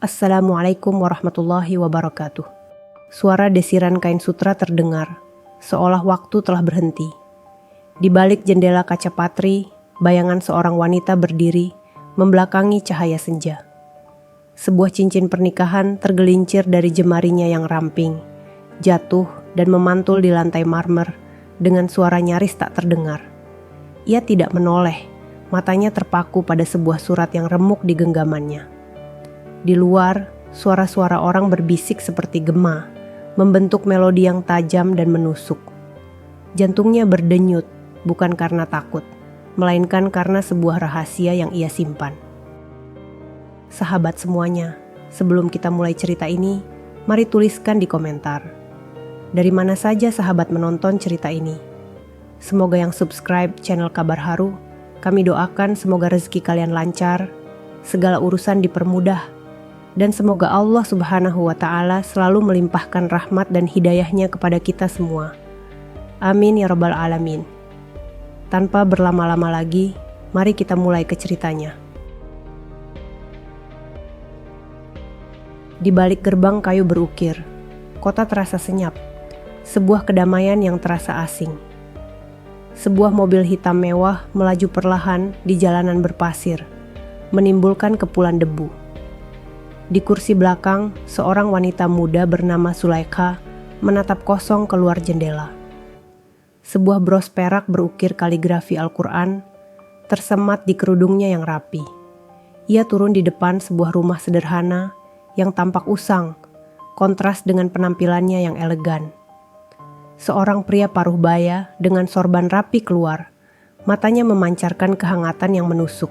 Assalamualaikum warahmatullahi wabarakatuh. Suara desiran kain sutra terdengar, seolah waktu telah berhenti. Di balik jendela kaca patri, bayangan seorang wanita berdiri, membelakangi cahaya senja. Sebuah cincin pernikahan tergelincir dari jemarinya yang ramping, jatuh dan memantul di lantai marmer dengan suara nyaris tak terdengar. Ia tidak menoleh, matanya terpaku pada sebuah surat yang remuk di genggamannya. Di luar, suara-suara orang berbisik seperti gema, membentuk melodi yang tajam dan menusuk. Jantungnya berdenyut, bukan karena takut, melainkan karena sebuah rahasia yang ia simpan. Sahabat semuanya, sebelum kita mulai cerita ini, mari tuliskan di komentar. Dari mana saja sahabat menonton cerita ini? Semoga yang subscribe channel Kabar Haru, kami doakan semoga rezeki kalian lancar, segala urusan dipermudah, dan semoga Allah Subhanahu wa Ta'ala selalu melimpahkan rahmat dan hidayahnya kepada kita semua. Amin ya Rabbal Alamin. Tanpa berlama-lama lagi, mari kita mulai ke ceritanya. Di balik gerbang kayu berukir, kota terasa senyap, sebuah kedamaian yang terasa asing. Sebuah mobil hitam mewah melaju perlahan di jalanan berpasir, menimbulkan kepulan debu. Di kursi belakang, seorang wanita muda bernama Zulaikha menatap kosong keluar jendela. Sebuah bros perak berukir kaligrafi Al-Quran tersemat di kerudungnya yang rapi. Ia turun di depan sebuah rumah sederhana yang tampak usang, kontras dengan penampilannya yang elegan. Seorang pria paruh baya dengan sorban rapi keluar, matanya memancarkan kehangatan yang menusuk.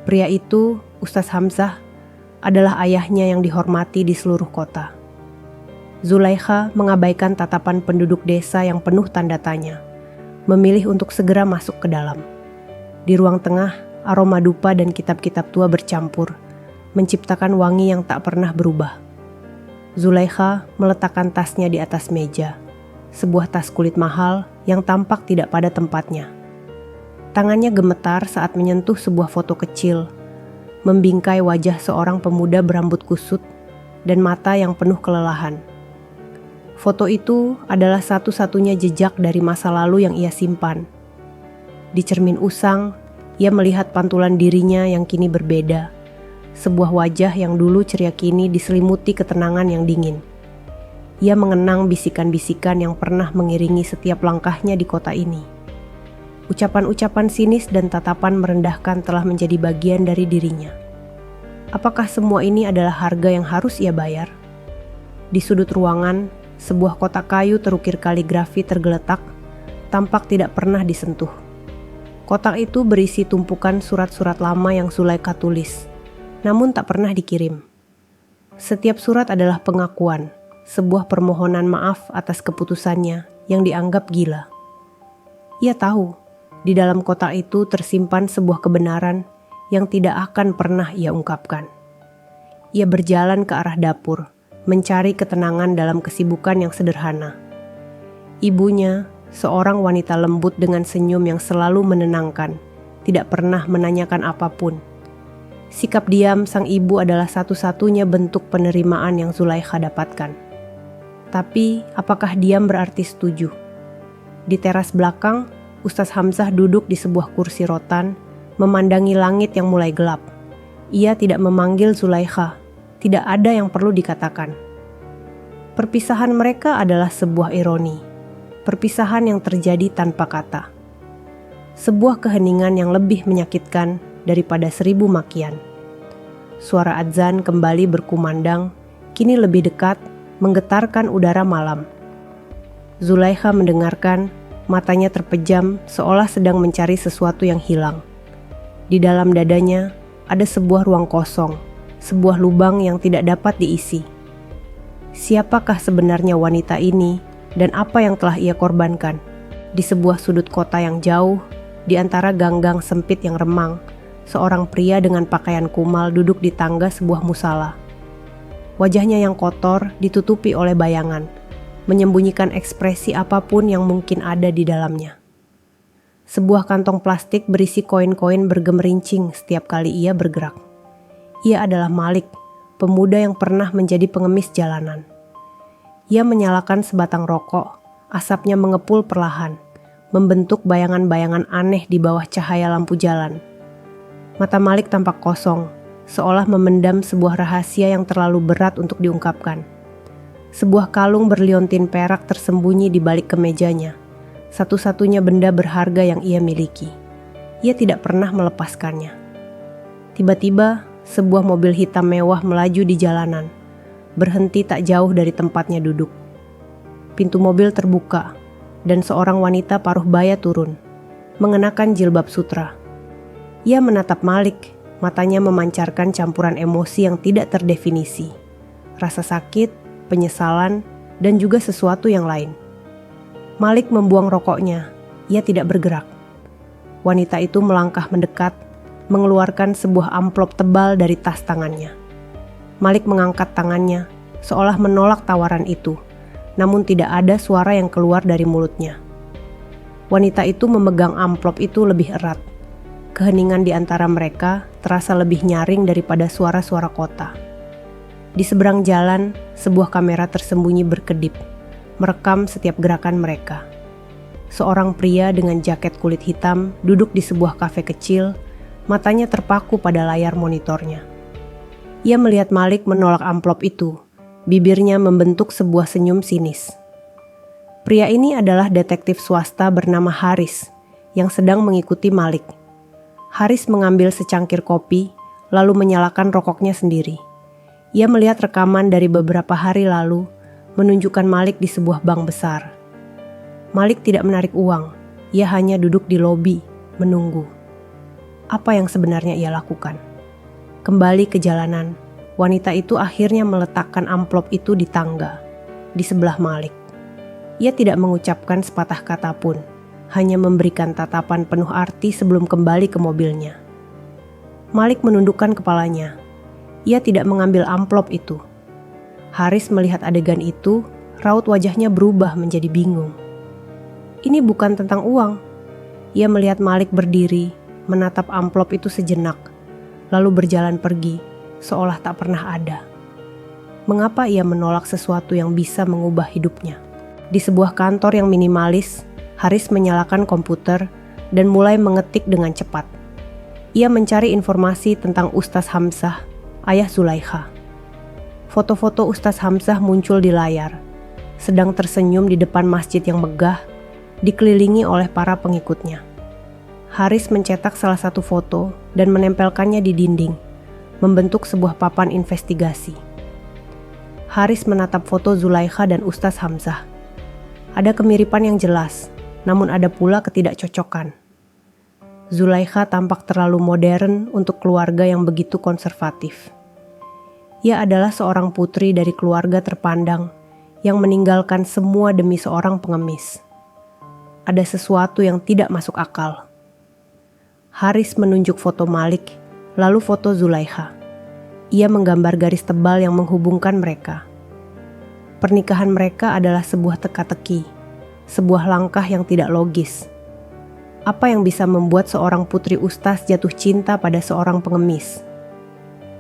Pria itu, Ustaz Hamzah, adalah ayahnya yang dihormati di seluruh kota. Zulaikha mengabaikan tatapan penduduk desa yang penuh tanda tanya, memilih untuk segera masuk ke dalam. Di ruang tengah, aroma dupa dan kitab-kitab tua bercampur, menciptakan wangi yang tak pernah berubah. Zulaikha meletakkan tasnya di atas meja, sebuah tas kulit mahal yang tampak tidak pada tempatnya. Tangannya gemetar saat menyentuh sebuah foto kecil, membingkai wajah seorang pemuda berambut kusut dan mata yang penuh kelelahan. Foto itu adalah satu-satunya jejak dari masa lalu yang ia simpan. Di cermin usang, ia melihat pantulan dirinya yang kini berbeda. Sebuah wajah yang dulu ceria kini diselimuti ketenangan yang dingin. Ia mengenang bisikan-bisikan yang pernah mengiringi setiap langkahnya di kota ini. Ucapan-ucapan sinis dan tatapan merendahkan telah menjadi bagian dari dirinya. Apakah semua ini adalah harga yang harus ia bayar? Di sudut ruangan, sebuah kotak kayu terukir kaligrafi tergeletak, tampak tidak pernah disentuh. Kotak itu berisi tumpukan surat-surat lama yang Zulaikha tulis, namun tak pernah dikirim. Setiap surat adalah pengakuan, sebuah permohonan maaf atas keputusannya yang dianggap gila. Ia tahu, di dalam kotak itu tersimpan sebuah kebenaran yang tidak akan pernah ia ungkapkan. Ia berjalan ke arah dapur, mencari ketenangan dalam kesibukan yang sederhana. Ibunya, seorang wanita lembut dengan senyum yang selalu menenangkan, tidak pernah menanyakan apapun. Sikap diam sang ibu adalah satu-satunya bentuk penerimaan yang Zulaikha dapatkan. Tapi, apakah diam berarti setuju? Di teras belakang, Ustaz Hamzah duduk di sebuah kursi rotan, memandangi langit yang mulai gelap. Ia tidak memanggil Zulaikha, tidak ada yang perlu dikatakan. Perpisahan mereka adalah sebuah ironi, perpisahan yang terjadi tanpa kata. Sebuah keheningan yang lebih menyakitkan daripada 1000 makian. Suara adzan kembali berkumandang, kini lebih dekat, menggetarkan udara malam. Zulaikha mendengarkan, matanya terpejam seolah sedang mencari sesuatu yang hilang. Di dalam dadanya ada sebuah ruang kosong, sebuah lubang yang tidak dapat diisi. Siapakah sebenarnya wanita ini dan apa yang telah ia korbankan? Di sebuah sudut kota yang jauh, di antara gang-gang sempit yang remang, seorang pria dengan pakaian kumal duduk di tangga sebuah musala. Wajahnya yang kotor ditutupi oleh bayangan, menyembunyikan ekspresi apapun yang mungkin ada di dalamnya. Sebuah kantong plastik berisi koin-koin bergemerincing setiap kali ia bergerak. Ia adalah Malik, pemuda yang pernah menjadi pengemis jalanan. Ia menyalakan sebatang rokok, asapnya mengepul perlahan, membentuk bayangan-bayangan aneh di bawah cahaya lampu jalan. Mata Malik tampak kosong, seolah memendam sebuah rahasia yang terlalu berat untuk diungkapkan. Sebuah kalung berliontin perak tersembunyi di balik kemejanya, satu-satunya benda berharga yang ia miliki. Ia tidak pernah melepaskannya. Tiba-tiba, sebuah mobil hitam mewah melaju di jalanan, berhenti tak jauh dari tempatnya duduk. Pintu mobil terbuka, dan seorang wanita paruh baya turun, mengenakan jilbab sutra. Ia menatap Malik, matanya memancarkan campuran emosi yang tidak terdefinisi. Rasa sakit, penyesalan, dan juga sesuatu yang lain. Malik membuang rokoknya, ia tidak bergerak. Wanita itu melangkah mendekat, mengeluarkan sebuah amplop tebal dari tas tangannya. Malik mengangkat tangannya, seolah menolak tawaran itu, namun tidak ada suara yang keluar dari mulutnya. Wanita itu memegang amplop itu lebih erat. Keheningan di antara mereka terasa lebih nyaring daripada suara-suara kota. Di seberang jalan, sebuah kamera tersembunyi berkedip, merekam setiap gerakan mereka. Seorang pria dengan jaket kulit hitam duduk di sebuah kafe kecil, matanya terpaku pada layar monitornya. Ia melihat Malik menolak amplop itu, bibirnya membentuk sebuah senyum sinis. Pria ini adalah detektif swasta bernama Haris, yang sedang mengikuti Malik. Haris mengambil secangkir kopi, lalu menyalakan rokoknya sendiri. Ia melihat rekaman dari beberapa hari lalu, menunjukkan Malik di sebuah bank besar. Malik tidak menarik uang, ia hanya duduk di lobi, menunggu. Apa yang sebenarnya ia lakukan? Kembali ke jalanan, wanita itu akhirnya meletakkan amplop itu di tangga, di sebelah Malik. Ia tidak mengucapkan sepatah kata pun, hanya memberikan tatapan penuh arti sebelum kembali ke mobilnya. Malik menundukkan kepalanya. Ia tidak mengambil amplop itu. Haris melihat adegan itu, raut wajahnya berubah menjadi bingung. Ini bukan tentang uang. Ia melihat Malik berdiri, menatap amplop itu sejenak, lalu berjalan pergi, seolah tak pernah ada. Mengapa ia menolak sesuatu yang bisa mengubah hidupnya? Di sebuah kantor yang minimalis, Haris menyalakan komputer dan mulai mengetik dengan cepat. Ia mencari informasi tentang Ustaz Hamzah, ayah Zulaikha. Foto-foto Ustaz Hamzah muncul di layar, sedang tersenyum di depan masjid yang megah, dikelilingi oleh para pengikutnya. Haris mencetak salah satu foto dan menempelkannya di dinding, membentuk sebuah papan investigasi. Haris menatap foto Zulaikha dan Ustaz Hamzah. Ada kemiripan yang jelas, namun ada pula ketidakcocokan. Zulaikha tampak terlalu modern untuk keluarga yang begitu konservatif. Ia adalah seorang putri dari keluarga terpandang yang meninggalkan semua demi seorang pengemis. Ada sesuatu yang tidak masuk akal. Haris menunjuk foto Malik, lalu foto Zulaikha. Ia menggambar garis tebal yang menghubungkan mereka. Pernikahan mereka adalah sebuah teka-teki, sebuah langkah yang tidak logis. Apa yang bisa membuat seorang putri ustaz jatuh cinta pada seorang pengemis?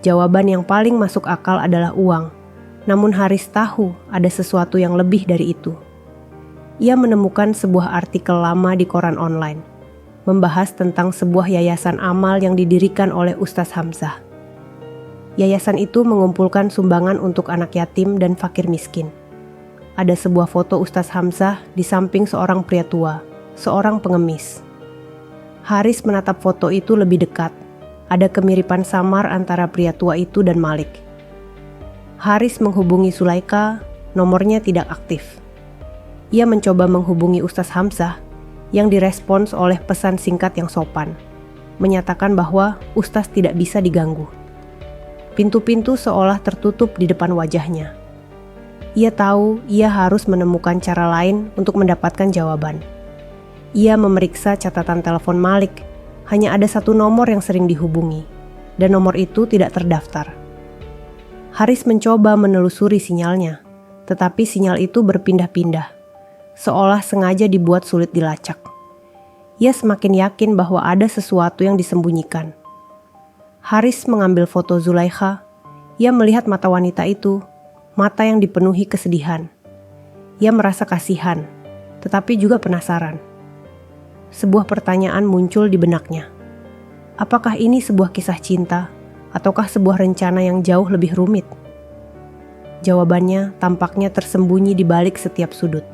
Jawaban yang paling masuk akal adalah uang, namun Haris tahu ada sesuatu yang lebih dari itu. Ia menemukan sebuah artikel lama di koran online, membahas tentang sebuah yayasan amal yang didirikan oleh Ustaz Hamzah. Yayasan itu mengumpulkan sumbangan untuk anak yatim dan fakir miskin. Ada sebuah foto Ustaz Hamzah di samping seorang pria tua, seorang pengemis. Haris menatap foto itu lebih dekat. Ada kemiripan samar antara pria tua itu dan Malik. Haris menghubungi Zulaikha, nomornya tidak aktif. Ia mencoba menghubungi Ustaz Hamzah, yang direspons oleh pesan singkat yang sopan, menyatakan bahwa Ustaz tidak bisa diganggu. Pintu-pintu seolah tertutup di depan wajahnya. Ia tahu ia harus menemukan cara lain untuk mendapatkan jawaban. Ia memeriksa catatan telepon Malik, hanya ada satu nomor yang sering dihubungi, dan nomor itu tidak terdaftar. Haris mencoba menelusuri sinyalnya, tetapi sinyal itu berpindah-pindah, seolah sengaja dibuat sulit dilacak. Ia semakin yakin bahwa ada sesuatu yang disembunyikan. Haris mengambil foto Zulaikha. Ia melihat mata wanita itu, mata yang dipenuhi kesedihan. Ia merasa kasihan, tetapi juga penasaran. Sebuah pertanyaan muncul di benaknya. Apakah ini sebuah kisah cinta, ataukah sebuah rencana yang jauh lebih rumit? Jawabannya tampaknya tersembunyi di balik setiap sudut.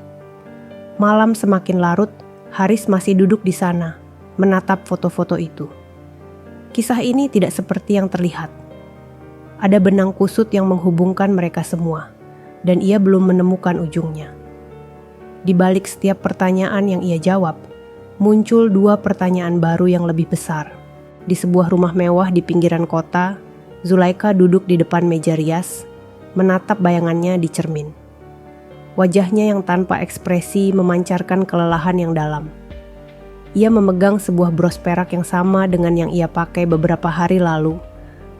Malam semakin larut, Haris masih duduk di sana, menatap foto-foto itu. Kisah ini tidak seperti yang terlihat. Ada benang kusut yang menghubungkan mereka semua, dan ia belum menemukan ujungnya. Di balik setiap pertanyaan yang ia jawab, muncul dua pertanyaan baru yang lebih besar. Di sebuah rumah mewah di pinggiran kota, Zulaikha duduk di depan meja rias, menatap bayangannya di cermin. Wajahnya yang tanpa ekspresi memancarkan kelelahan yang dalam. Ia memegang sebuah bros perak yang sama dengan yang ia pakai beberapa hari lalu,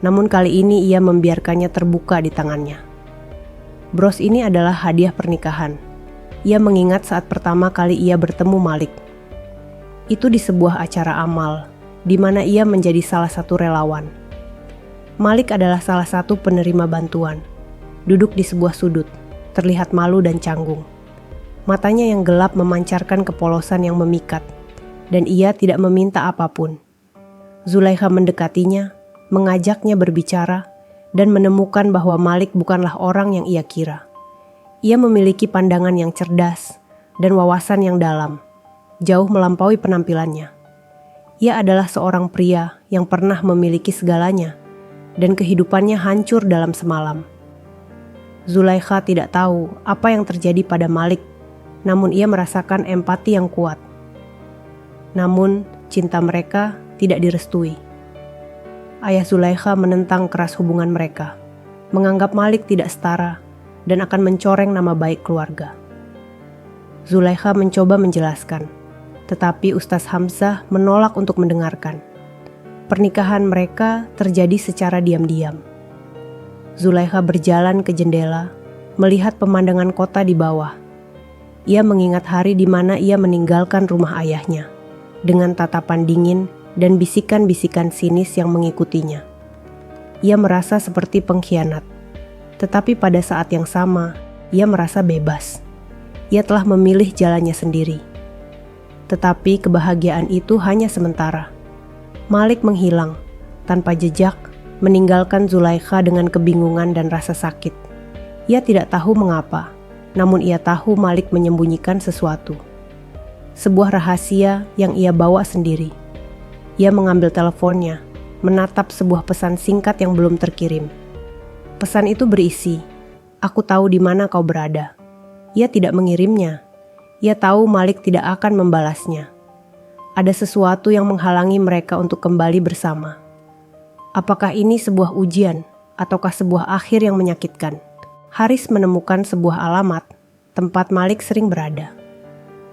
namun kali ini ia membiarkannya terbuka di tangannya. Bros ini adalah hadiah pernikahan. Ia mengingat saat pertama kali ia bertemu Malik. Itu di sebuah acara amal, di mana ia menjadi salah satu relawan. Malik adalah salah satu penerima bantuan. Duduk di sebuah sudut, terlihat malu dan canggung. Matanya yang gelap memancarkan kepolosan yang memikat, dan ia tidak meminta apapun. Zulaikha mendekatinya, mengajaknya berbicara, dan menemukan bahwa Malik bukanlah orang yang ia kira. Ia memiliki pandangan yang cerdas dan wawasan yang dalam, jauh melampaui penampilannya. Ia adalah seorang pria yang pernah memiliki segalanya, dan kehidupannya hancur dalam semalam. Zulaikha tidak tahu apa yang terjadi pada Malik, namun ia merasakan empati yang kuat. Namun, cinta mereka tidak direstui. Ayah Zulaikha menentang keras hubungan mereka, menganggap Malik tidak setara, dan akan mencoreng nama baik keluarga. Zulaikha mencoba menjelaskan, tetapi Ustaz Hamzah menolak untuk mendengarkan. Pernikahan mereka terjadi secara diam-diam. Zulaikha berjalan ke jendela, melihat pemandangan kota di bawah. Ia mengingat hari di mana ia meninggalkan rumah ayahnya, dengan tatapan dingin dan bisikan-bisikan sinis yang mengikutinya. Ia merasa seperti pengkhianat, tetapi pada saat yang sama, ia merasa bebas. Ia telah memilih jalannya sendiri. Tetapi kebahagiaan itu hanya sementara. Malik menghilang, tanpa jejak, meninggalkan Zulaikha dengan kebingungan dan rasa sakit. Ia tidak tahu mengapa, namun ia tahu Malik menyembunyikan sesuatu. Sebuah rahasia yang ia bawa sendiri. Ia mengambil teleponnya, menatap sebuah pesan singkat yang belum terkirim. Pesan itu berisi, "Aku tahu di mana kau berada." Ia tidak mengirimnya. Ia tahu Malik tidak akan membalasnya. Ada sesuatu yang menghalangi mereka untuk kembali bersama. Apakah ini sebuah ujian ataukah sebuah akhir yang menyakitkan? Haris menemukan sebuah alamat tempat Malik sering berada.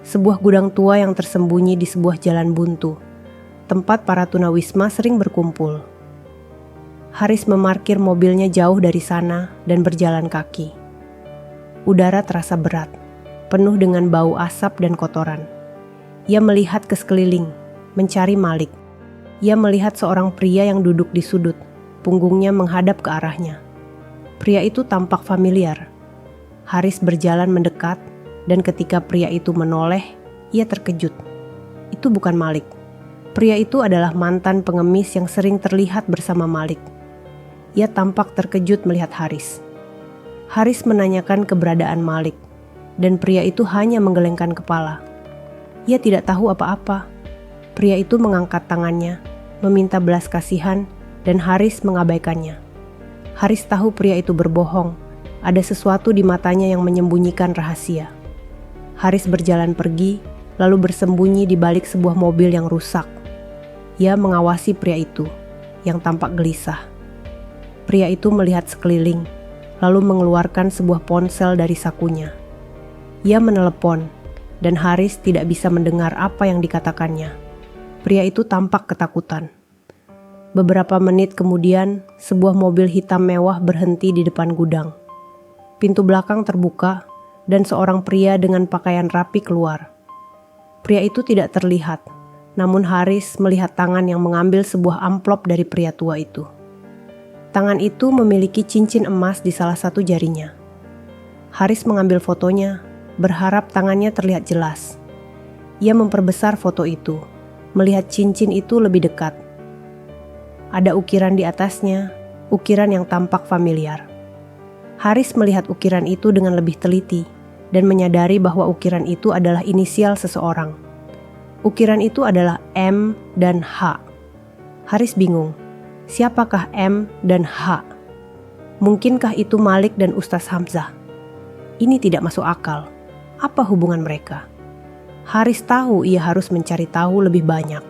Sebuah gudang tua yang tersembunyi di sebuah jalan buntu, tempat para tunawisma sering berkumpul. Haris memarkir mobilnya jauh dari sana dan berjalan kaki. Udara terasa berat, penuh dengan bau asap dan kotoran. Ia melihat ke sekeliling, mencari Malik. Ia melihat seorang pria yang duduk di sudut, punggungnya menghadap ke arahnya. Pria itu tampak familiar. Haris berjalan mendekat, dan ketika pria itu menoleh, ia terkejut. Itu bukan Malik. Pria itu adalah mantan pengemis yang sering terlihat bersama Malik. Ia tampak terkejut melihat Haris. Haris menanyakan keberadaan Malik, dan pria itu hanya menggelengkan kepala. Ia tidak tahu apa-apa. Pria itu mengangkat tangannya, meminta belas kasihan, dan Haris mengabaikannya. Haris tahu pria itu berbohong. Ada sesuatu di matanya yang menyembunyikan rahasia. Haris berjalan pergi, lalu bersembunyi di balik sebuah mobil yang rusak. Ia mengawasi pria itu, yang tampak gelisah. Pria itu melihat sekeliling, lalu mengeluarkan sebuah ponsel dari sakunya. Ia menelepon, dan Haris tidak bisa mendengar apa yang dikatakannya. Pria itu tampak ketakutan. Beberapa menit kemudian, sebuah mobil hitam mewah berhenti di depan gudang. Pintu belakang terbuka, dan seorang pria dengan pakaian rapi keluar. Pria itu tidak terlihat, namun Haris melihat tangan yang mengambil sebuah amplop dari pria tua itu. Tangan itu memiliki cincin emas di salah satu jarinya. Haris mengambil fotonya, berharap tangannya terlihat jelas. Ia memperbesar foto itu, melihat cincin itu lebih dekat. Ada ukiran di atasnya, ukiran yang tampak familiar. Haris melihat ukiran itu dengan lebih teliti dan menyadari bahwa ukiran itu adalah inisial seseorang. Ukiran itu adalah M dan H. Haris bingung. Siapakah M dan H? Mungkinkah itu Malik dan Ustaz Hamzah? Ini tidak masuk akal. Apa hubungan mereka? Haris tahu ia harus mencari tahu lebih banyak.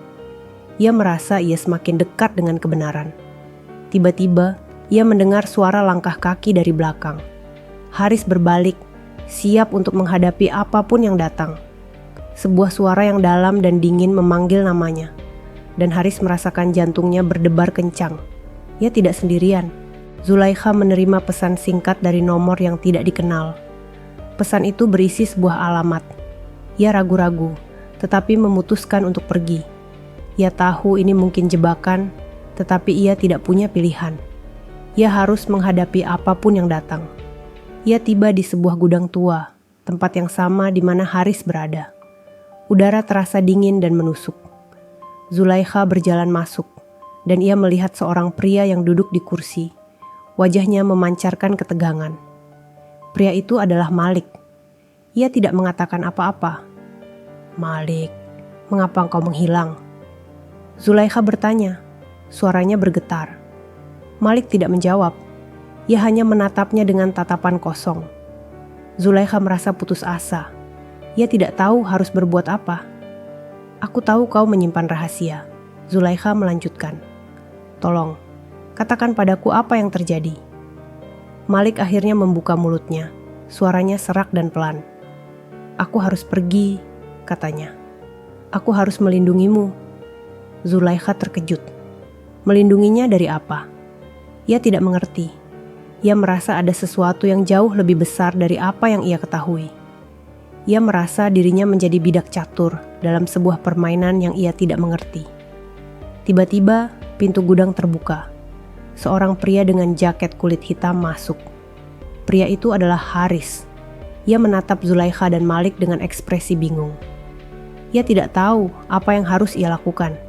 Ia merasa ia semakin dekat dengan kebenaran. Tiba-tiba, ia mendengar suara langkah kaki dari belakang. Haris berbalik, siap untuk menghadapi apapun yang datang. Sebuah suara yang dalam dan dingin memanggil namanya. Dan Haris merasakan jantungnya berdebar kencang. Ia tidak sendirian. Zulaikha menerima pesan singkat dari nomor yang tidak dikenal. Pesan itu berisi sebuah alamat. Ia ragu-ragu, tetapi memutuskan untuk pergi. Ia tahu ini mungkin jebakan, tetapi ia tidak punya pilihan. Ia harus menghadapi apapun yang datang. Ia tiba di sebuah gudang tua, tempat yang sama di mana Haris berada. Udara terasa dingin dan menusuk. Zulaikha berjalan masuk, dan ia melihat seorang pria yang duduk di kursi. Wajahnya memancarkan ketegangan. Pria itu adalah Malik. Ia tidak mengatakan apa-apa. "Malik, mengapa engkau menghilang?" Zulaikha bertanya. Suaranya bergetar. Malik tidak menjawab. Ia hanya menatapnya dengan tatapan kosong. Zulaikha merasa putus asa. Ia tidak tahu harus berbuat apa. "Aku tahu kau menyimpan rahasia," Zulaikha melanjutkan. "Tolong, katakan padaku apa yang terjadi." Malik akhirnya membuka mulutnya. Suaranya serak dan pelan. "Aku harus pergi," katanya. "Aku harus melindungimu." Zulaikha terkejut. Melindunginya dari apa? Ia tidak mengerti. Ia merasa ada sesuatu yang jauh lebih besar dari apa yang ia ketahui. Ia merasa dirinya menjadi bidak catur dalam sebuah permainan yang ia tidak mengerti. Tiba-tiba, pintu gudang terbuka. Seorang pria dengan jaket kulit hitam masuk. Pria itu adalah Haris. Ia menatap Zulaikha dan Malik dengan ekspresi bingung. Ia tidak tahu apa yang harus ia lakukan.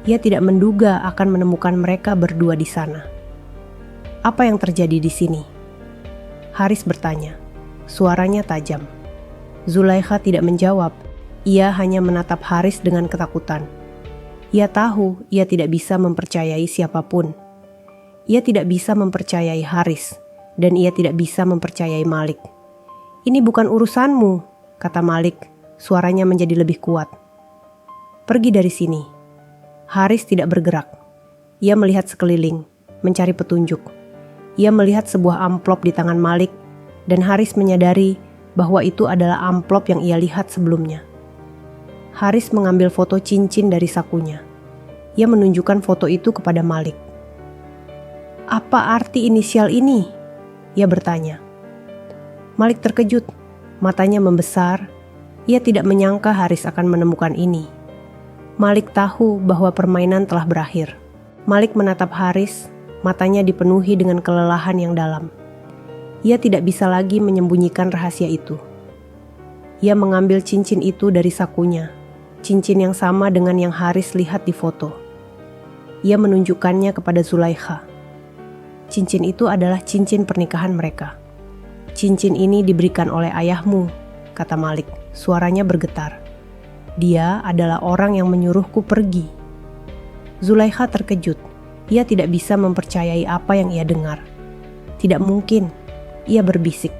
Ia tidak menduga akan menemukan mereka berdua di sana. "Apa yang terjadi di sini?" Haris bertanya. Suaranya tajam. Zulaikha tidak menjawab. Ia hanya menatap Haris dengan ketakutan. Ia tahu ia tidak bisa mempercayai siapapun. Ia tidak bisa mempercayai Haris, dan ia tidak bisa mempercayai Malik. "Ini bukan urusanmu," kata Malik. Suaranya menjadi lebih kuat. "Pergi dari sini." Haris tidak bergerak. Ia melihat sekeliling, mencari petunjuk. Ia melihat sebuah amplop di tangan Malik, dan Haris menyadari bahwa itu adalah amplop yang ia lihat sebelumnya. Haris mengambil foto cincin dari sakunya. Ia menunjukkan foto itu kepada Malik. "Apa arti inisial ini?" ia bertanya. Malik terkejut, matanya membesar. Ia tidak menyangka Haris akan menemukan ini. Malik tahu bahwa permainan telah berakhir. Malik menatap Haris, matanya dipenuhi dengan kelelahan yang dalam. Ia tidak bisa lagi menyembunyikan rahasia itu. Ia mengambil cincin itu dari sakunya, cincin yang sama dengan yang Haris lihat di foto. Ia menunjukkannya kepada Zulaikha. Cincin itu adalah cincin pernikahan mereka. "Cincin ini diberikan oleh ayahmu," kata Malik. Suaranya bergetar. "Dia adalah orang yang menyuruhku pergi." Zulaikha terkejut. Ia tidak bisa mempercayai apa yang ia dengar. "Tidak mungkin," ia berbisik.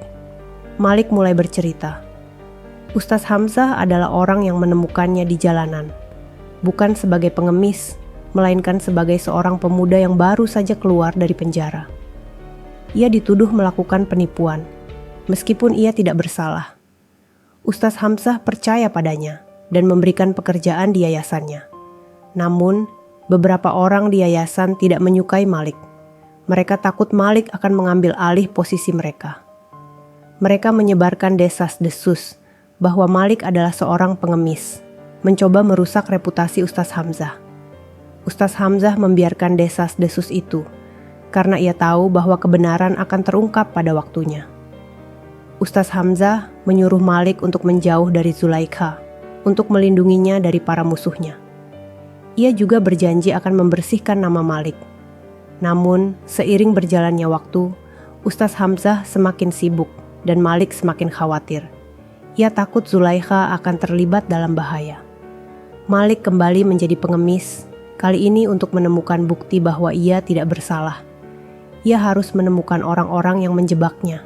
Malik mulai bercerita. Ustaz Hamzah adalah orang yang menemukannya di jalanan. Bukan sebagai pengemis, melainkan sebagai seorang pemuda yang baru saja keluar dari penjara. Ia dituduh melakukan penipuan, meskipun ia tidak bersalah. Ustaz Hamzah percaya padanya dan memberikan pekerjaan di yayasannya. Namun, beberapa orang di yayasan tidak menyukai Malik. Mereka takut Malik akan mengambil alih posisi mereka. Mereka menyebarkan desas-desus bahwa Malik adalah seorang pengemis, mencoba merusak reputasi Ustaz Hamzah. Ustaz Hamzah membiarkan desas-desus itu, karena ia tahu bahwa kebenaran akan terungkap pada waktunya. Ustaz Hamzah menyuruh Malik untuk menjauh dari Zulaikha, untuk melindunginya dari para musuhnya. Ia juga berjanji akan membersihkan nama Malik. Namun, seiring berjalannya waktu, Ustaz Hamzah semakin sibuk dan Malik semakin khawatir. Ia takut Zulaikha akan terlibat dalam bahaya. Malik kembali menjadi pengemis, kali ini untuk menemukan bukti bahwa ia tidak bersalah. Ia harus menemukan orang-orang yang menjebaknya,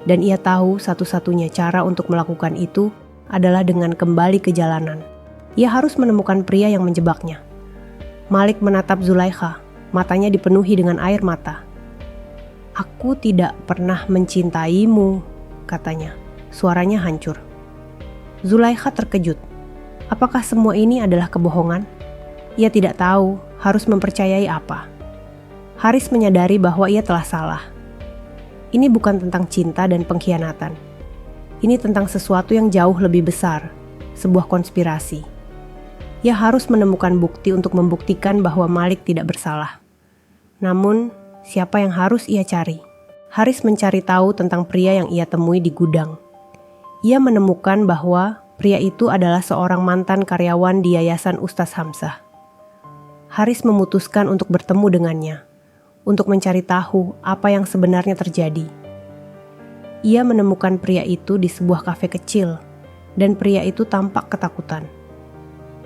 dan ia tahu satu-satunya cara untuk melakukan itu adalah dengan kembali ke jalanan. Ia harus menemukan pria yang menjebaknya. Malik menatap Zulaikha, matanya dipenuhi dengan air mata. "Aku tidak pernah mencintaimu," katanya. Suaranya hancur. Zulaikha terkejut. Apakah semua ini adalah kebohongan? Ia tidak tahu harus mempercayai apa. Haris menyadari bahwa ia telah salah. Ini bukan tentang cinta dan pengkhianatan. Ini tentang sesuatu yang jauh lebih besar, sebuah konspirasi. Ia harus menemukan bukti untuk membuktikan bahwa Malik tidak bersalah. Namun, siapa yang harus ia cari? Haris mencari tahu tentang pria yang ia temui di gudang. Ia menemukan bahwa pria itu adalah seorang mantan karyawan di Yayasan Ustaz Hamzah. Haris memutuskan untuk bertemu dengannya, untuk mencari tahu apa yang sebenarnya terjadi. Ia menemukan pria itu di sebuah kafe kecil, dan pria itu tampak ketakutan.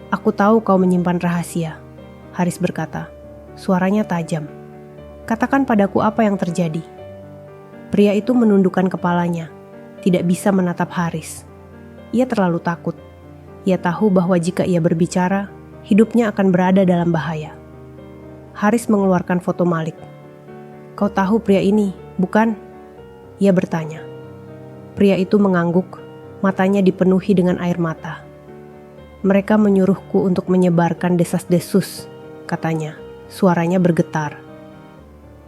"Aku tahu kau menyimpan rahasia," Haris berkata. Suaranya tajam. "Katakan padaku apa yang terjadi." Pria itu menundukkan kepalanya, tidak bisa menatap Haris. Ia terlalu takut. Ia tahu bahwa jika ia berbicara, hidupnya akan berada dalam bahaya. Haris mengeluarkan foto Malik. "Kau tahu pria ini, bukan?" Ia bertanya. Pria itu mengangguk, matanya dipenuhi dengan air mata. "Mereka menyuruhku untuk menyebarkan desas-desus," katanya. Suaranya bergetar.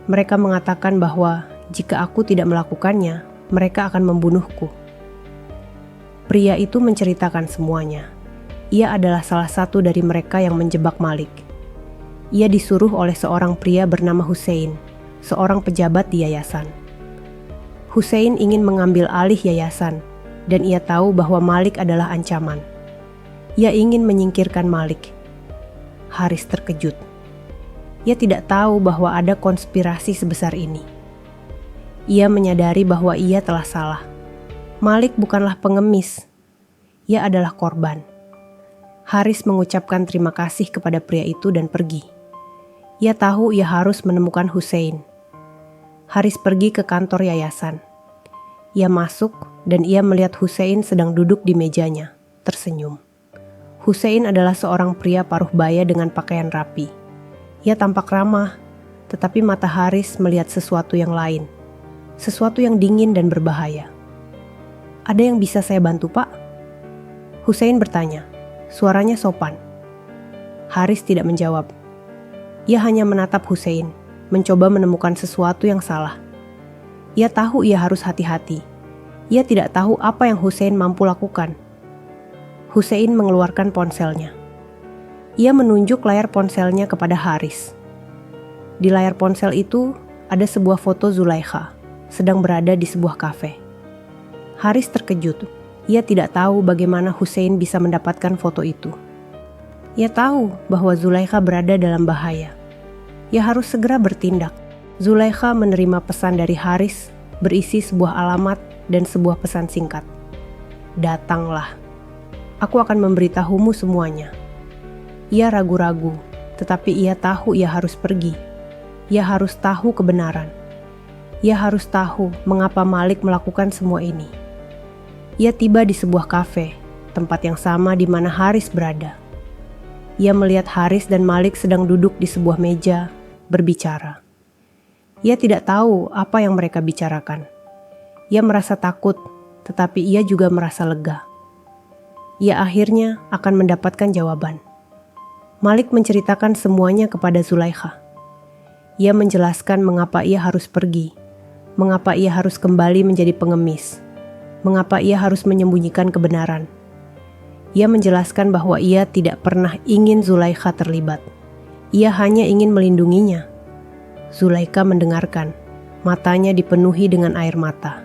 "Mereka mengatakan bahwa jika aku tidak melakukannya, mereka akan membunuhku." Pria itu menceritakan semuanya. Ia adalah salah satu dari mereka yang menjebak Malik. Ia disuruh oleh seorang pria bernama Hussein, seorang pejabat di yayasan. Hussein ingin mengambil alih yayasan, dan ia tahu bahwa Malik adalah ancaman. Ia ingin menyingkirkan Malik. Haris terkejut. Ia tidak tahu bahwa ada konspirasi sebesar ini. Ia menyadari bahwa ia telah salah. Malik bukanlah pengemis. Ia adalah korban. Haris mengucapkan terima kasih kepada pria itu dan pergi. Ia tahu ia harus menemukan Hussein. Haris pergi ke kantor yayasan. Ia masuk dan ia melihat Hussein sedang duduk di mejanya, tersenyum. Hussein adalah seorang pria paruh baya dengan pakaian rapi. Ia tampak ramah, tetapi mata Haris melihat sesuatu yang lain. Sesuatu yang dingin dan berbahaya. "Ada yang bisa saya bantu, Pak?" Hussein bertanya. Suaranya sopan. Haris tidak menjawab. Ia hanya menatap Hussein, mencoba menemukan sesuatu yang salah. Ia tahu ia harus hati-hati. Ia tidak tahu apa yang Hussein mampu lakukan. Hussein mengeluarkan ponselnya. Ia menunjuk layar ponselnya kepada Haris. Di layar ponsel itu ada sebuah foto Zulaikha sedang berada di sebuah kafe. Haris terkejut. Ia tidak tahu bagaimana Hussein bisa mendapatkan foto itu. Ia tahu bahwa Zulaikha berada dalam bahaya. Ia harus segera bertindak. Zulaikha menerima pesan dari Haris berisi sebuah alamat dan sebuah pesan singkat. "Datanglah. Aku akan memberitahumu semuanya." Ia ragu-ragu, tetapi ia tahu ia harus pergi. Ia harus tahu kebenaran. Ia harus tahu mengapa Malik melakukan semua ini. Ia tiba di sebuah kafe, tempat yang sama di mana Haris berada. Ia melihat Haris dan Malik sedang duduk di sebuah meja, berbicara. Ia tidak tahu apa yang mereka bicarakan. Ia merasa takut, tetapi ia juga merasa lega. Ia akhirnya akan mendapatkan jawaban. Malik menceritakan semuanya kepada Zulaikha. Ia menjelaskan mengapa ia harus pergi, mengapa ia harus kembali menjadi pengemis, mengapa ia harus menyembunyikan kebenaran. Ia menjelaskan bahwa ia tidak pernah ingin Zulaikha terlibat. Ia hanya ingin melindunginya. Zulaikha mendengarkan, matanya dipenuhi dengan air mata.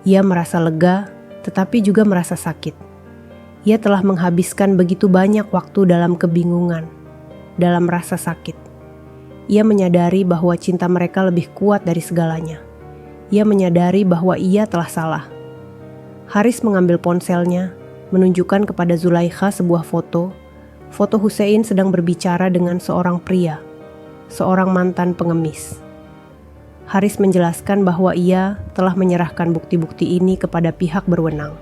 Ia merasa lega, tetapi juga merasa sakit. Ia telah menghabiskan begitu banyak waktu dalam kebingungan, dalam rasa sakit. Ia menyadari bahwa cinta mereka lebih kuat dari segalanya. Ia menyadari bahwa ia telah salah. Haris mengambil ponselnya, menunjukkan kepada Zulaikha sebuah foto Hussein sedang berbicara dengan seorang pria, seorang mantan pengemis. Haris menjelaskan bahwa ia telah menyerahkan bukti-bukti ini kepada pihak berwenang.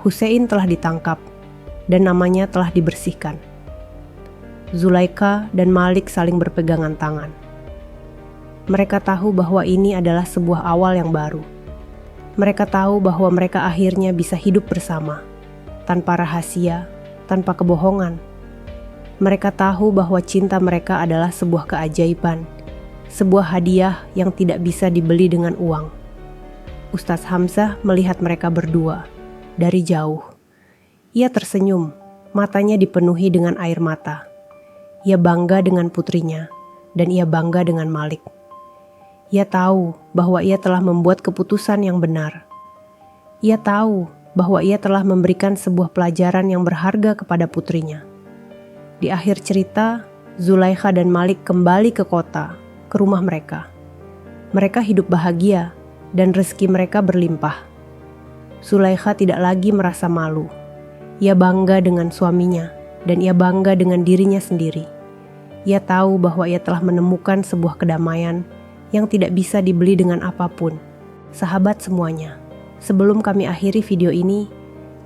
Hussein telah ditangkap dan namanya telah dibersihkan. Zulaikha dan Malik saling berpegangan tangan. Mereka tahu bahwa ini adalah sebuah awal yang baru. Mereka tahu bahwa mereka akhirnya bisa hidup bersama, tanpa rahasia, tanpa kebohongan. Mereka tahu bahwa cinta mereka adalah sebuah keajaiban, sebuah hadiah yang tidak bisa dibeli dengan uang. Ustaz Hamzah melihat mereka berdua dari jauh. Ia tersenyum, matanya dipenuhi dengan air mata. Ia bangga dengan putrinya, dan ia bangga dengan Malik. Ia tahu bahwa ia telah membuat keputusan yang benar. Ia tahu bahwa ia telah memberikan sebuah pelajaran yang berharga kepada putrinya. Di akhir cerita, Zulaikha dan Malik kembali ke kota, ke rumah mereka. Mereka hidup bahagia dan rezeki mereka berlimpah. Zulaikha tidak lagi merasa malu. Ia bangga dengan suaminya dan ia bangga dengan dirinya sendiri. Ia tahu bahwa ia telah menemukan sebuah kedamaian yang tidak bisa dibeli dengan apapun. Sahabat semuanya, sebelum kami akhiri video ini,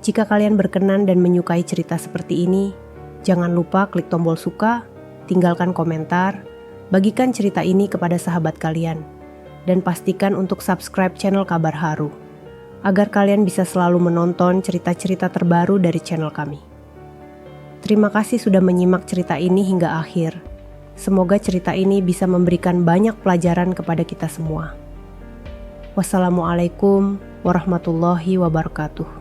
jika kalian berkenan dan menyukai cerita seperti ini, jangan lupa klik tombol suka, tinggalkan komentar, bagikan cerita ini kepada sahabat kalian, dan pastikan untuk subscribe channel Kabar Haru, agar kalian bisa selalu menonton cerita-cerita terbaru dari channel kami. Terima kasih sudah menyimak cerita ini hingga akhir. Semoga cerita ini bisa memberikan banyak pelajaran kepada kita semua. Wassalamualaikum warahmatullahi wabarakatuh.